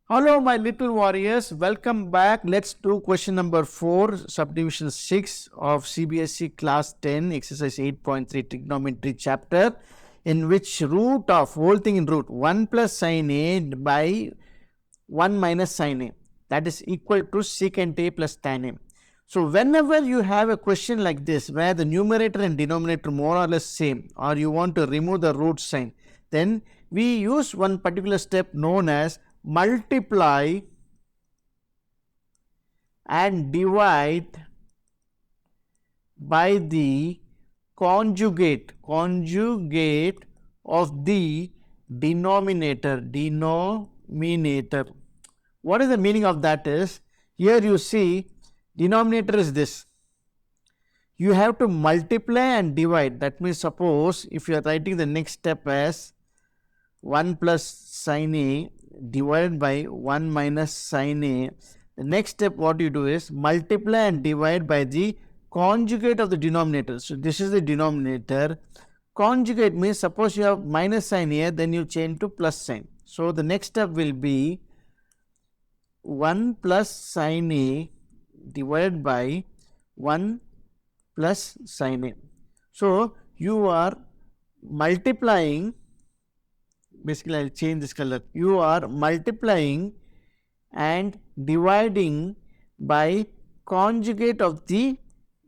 Hello my little warriors, welcome back. Let's do question number 4, subdivision 6 of CBSE Class 10, exercise 8.3 trigonometry chapter, in which root of, whole thing in root, 1 plus sin A by 1 minus sin A, that is equal to secant A plus tan A. So whenever you have a question like this where the numerator and denominator more or less same, or you want to remove the root sign, then we use one particular step known as multiply and divide by the conjugate of the denominator. What is the meaning of that is, here you see denominator is this, you have to multiply and divide. That means suppose if you are writing the next step as 1 plus sin A divided by 1 minus sin A, the next step what you do is multiply and divide by the conjugate of the denominator. So this is the denominator. Conjugate means suppose you have minus sin A, then you change to plus sign. So the next step will be 1 plus sin A divided by 1 plus sin A. So you are multiplying, basically I will change this color, you are multiplying and dividing by conjugate of the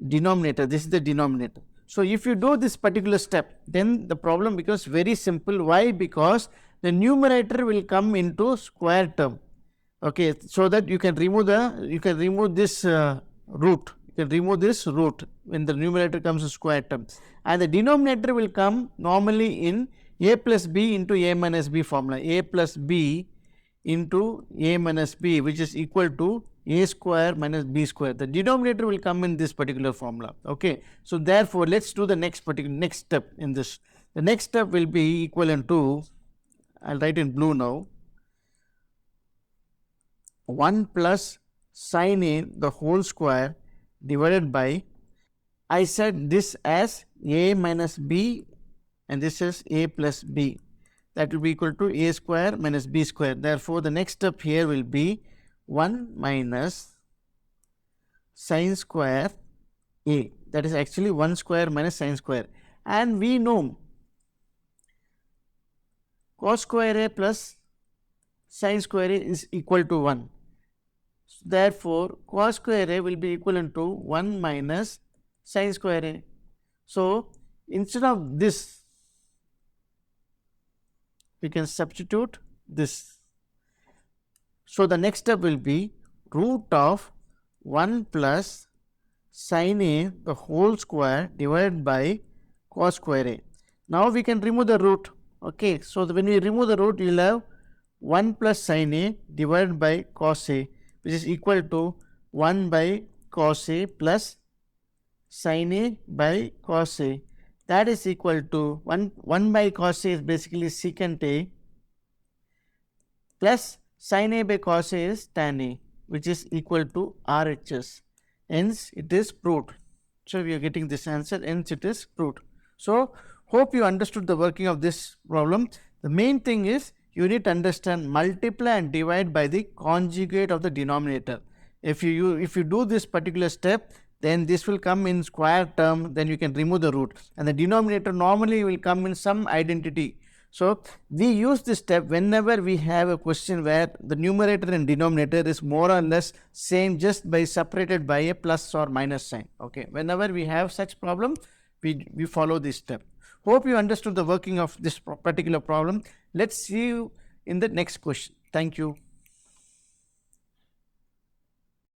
denominator. This is the denominator. So if you do this particular step, then the problem becomes very simple. Why? Because the numerator will come into square term. Okay, so that you can remove this root. You can remove this root when the numerator comes to square term, and the denominator will come normally in a plus b into a minus b formula. A plus b into a minus b, which is equal to a square minus b square. The denominator will come in this particular formula. Okay, so therefore let's do the next step in this. The next step will be equivalent to, I'll write in blue now, 1 plus sin A the whole square divided by, I said this as a minus b and this is a plus b, that will be equal to a square minus b square. Therefore the next step here will be 1 minus sin square a, that is actually 1 square minus sin square, and we know cos square a plus sin square a is equal to 1. Therefore cos square a will be equivalent to 1 minus sin square a. So instead of this, we can substitute this. So the next step will be root of 1 plus sin A the whole square divided by cos square A. Now we can remove the root. Okay, so when we remove the root, you will have 1 plus sin A divided by cos A, which is equal to 1 by cos A plus sin A by cos A. That is equal to 1 by cos A is basically secant A plus sin A by cos A is tan A, which is equal to RHS. Hence it is proved. So we are getting this answer, hence it is proved. So hope you understood the working of this problem. The main thing is you need to understand multiply and divide by the conjugate of the denominator. If you do this particular step, then this will come in square term, then you can remove the root, and the denominator normally will come in some identity. So we use this step whenever we have a question where the numerator and denominator is more or less same, just by separated by a plus or minus sign. Okay, whenever we have such problem, we follow this step. Hope you understood the working of this particular problem. Let's see you in the next question. Thank you.